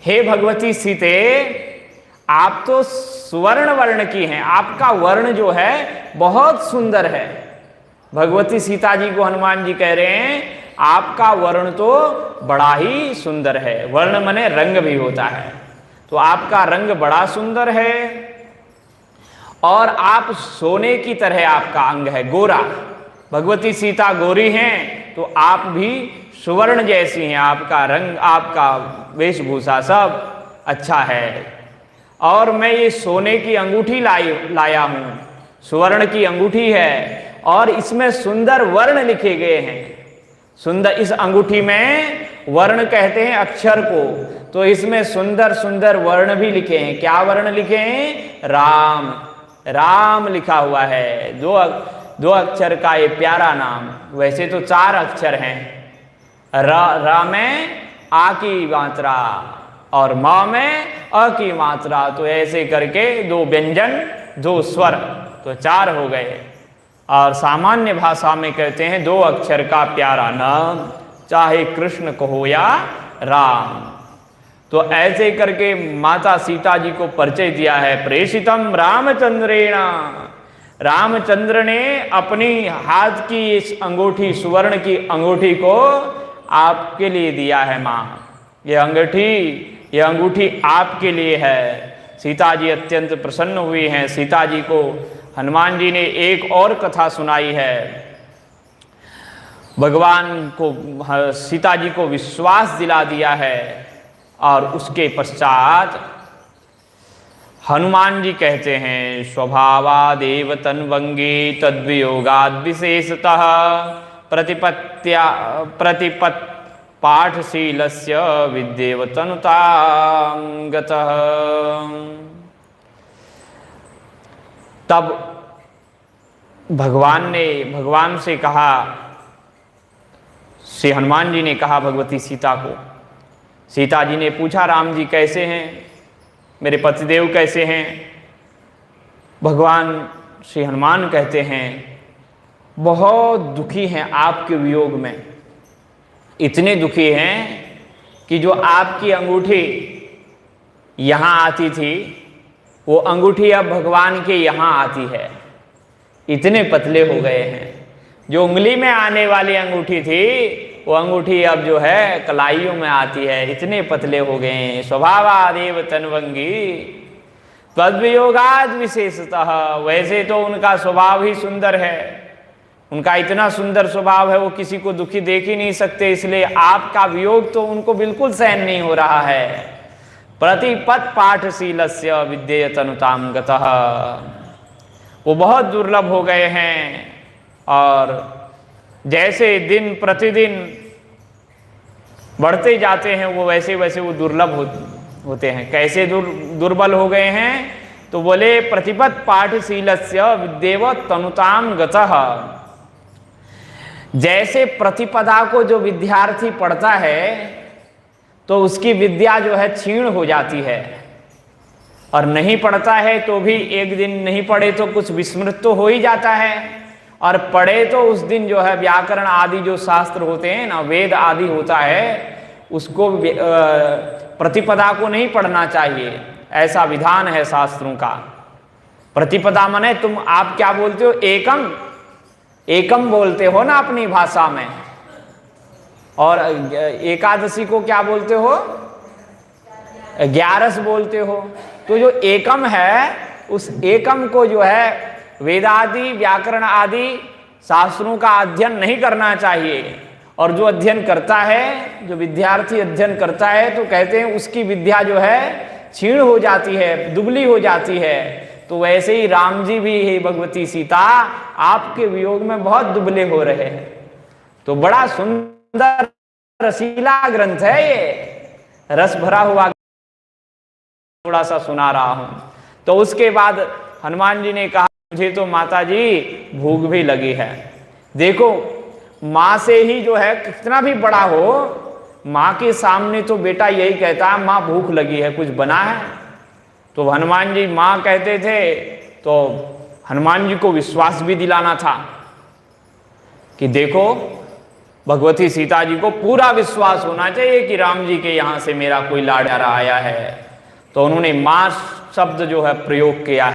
हे भगवती सीते, आप तो सुवर्ण वर्ण की हैं, आपका वर्ण जो है बहुत सुंदर है। भगवती सीता जी को हनुमान जी कह रहे हैं आपका वर्ण तो बड़ा ही सुंदर है। वर्ण माने रंग भी होता है, तो आपका रंग बड़ा सुंदर है और आप सोने की तरह आपका अंग है, गोरा। भगवती सीता गोरी हैं तो आप भी सुवर्ण जैसी हैं, आपका रंग, आपका वेशभूषा सब अच्छा है। और मैं ये सोने की अंगूठी लाया हूं, सुवर्ण की अंगूठी है और इसमें सुंदर वर्ण लिखे गए हैं। सुंदर, इस अंगूठी में वर्ण कहते हैं अक्षर को, तो इसमें सुंदर सुंदर वर्ण भी लिखे हैं। क्या वर्ण लिखे हैं? राम, राम लिखा हुआ है। दो अक्षर का ये प्यारा नाम। वैसे तो 4 अक्षर हैं, रा में आ की मात्रा और मा में अ की मात्रा, तो ऐसे करके 2 व्यंजन 2 स्वर, तो 4 हो गए। और सामान्य भाषा में कहते हैं 2 अक्षर का प्यारा नाम, चाहे कृष्ण कहो या राम। तो ऐसे करके माता सीता जी को परिचय दिया है। प्रेषितम रामचंद्रेण, रामचंद्र ने अपनी हाथ की इस अंगूठी, सुवर्ण की अंगूठी को आपके लिए दिया है। माँ, ये अंगूठी आपके लिए है। सीता जी अत्यंत प्रसन्न हुई हैं। सीता जी को हनुमान जी ने एक और कथा सुनाई है। भगवान को, सीता जी को विश्वास दिला दिया है और उसके पश्चात हनुमान जी कहते हैं स्वभावादेव तन्वंगी तद्वियोगाद विशेषतः प्रतिपत् पाठशीलस्य विद्येव तनुतां गतः। तब भगवान से कहा, श्री हनुमान जी ने कहा भगवती सीता को। सीता जी ने पूछा राम जी कैसे हैं, मेरे पतिदेव कैसे हैं? भगवान श्री हनुमान कहते हैं बहुत दुखी हैं आपके वियोग में। इतने दुखी हैं कि जो आपकी अंगूठी यहाँ आती थी, वो अंगूठी अब भगवान के यहाँ आती है। इतने पतले हो गए हैं। जो उंगली में आने वाली अंगूठी थी, वो अंगूठी अब जो है कलाइयों में आती है। इतने पतले हो गए हैं। स्वभावादेव तन्वंगी तद्वियोगाद विशेषतः, वैसे तो उनका स्वभाव ही सुंदर है, उनका इतना सुंदर स्वभाव है, वो किसी को दुखी देख ही नहीं सकते, इसलिए आपका वियोग तो उनको बिल्कुल सहन नहीं हो रहा है। प्रतिपत् पाठशीलस्य विद्येय तनुतां गतः, वो बहुत दुर्लभ हो गए हैं। और जैसे दिन प्रतिदिन बढ़ते जाते हैं वो वैसे वैसे वो दुर्लभ होते हैं। कैसे दुर्बल हो गए हैं? तो बोले प्रतिपत् पाठशीलस्य विद्येव तनुतां गतः। जैसे प्रतिपदा को जो विद्यार्थी पढ़ता है तो उसकी विद्या जो है क्षीण हो जाती है, और नहीं पढ़ता है तो भी एक दिन नहीं पढ़े तो कुछ विस्मृत तो हो ही जाता है, और पढ़े तो उस दिन जो है व्याकरण आदि जो शास्त्र होते हैं ना, वेद आदि होता है, उसको प्रतिपदा को नहीं पढ़ना चाहिए, ऐसा विधान है शास्त्रों का। प्रतिपदा माने तुम, आप क्या बोलते हो? एकम, एकम बोलते हो ना अपनी भाषा में, और एकादशी को क्या बोलते हो? 11 बोलते हो। तो जो एकम है, उस एकम को जो है वेदादि व्याकरण आदि शास्त्रों का अध्ययन नहीं करना चाहिए। और जो अध्ययन करता है, जो विद्यार्थी अध्ययन करता है, तो कहते हैं उसकी विद्या जो है क्षीण हो जाती है, दुबली हो जाती है। तो वैसे ही राम जी भी, हे भगवती सीता, आपके वियोग में बहुत दुबले हो रहे हैं। तो बड़ा सुंदर रसीला ग्रंथ है ये, रस भरा हुआ, थोड़ा सा सुना रहा हूं। तो उसके बाद हनुमान जी ने कहा मुझे तो माता जी भूख भी लगी है। देखो, माँ से ही जो है कितना भी बड़ा हो, माँ के सामने तो बेटा यही कहता है माँ भूख लगी है, कुछ बना है? तो हनुमान जी माँ कहते थे, तो हनुमान जी को विश्वास भी दिलाना था कि देखो भगवती सीता जी को पूरा विश्वास होना चाहिए कि राम जी के यहाँ से मेरा कोई लाड़कारा आया है, तो उन्होंने मां शब्द जो है प्रयोग किया है।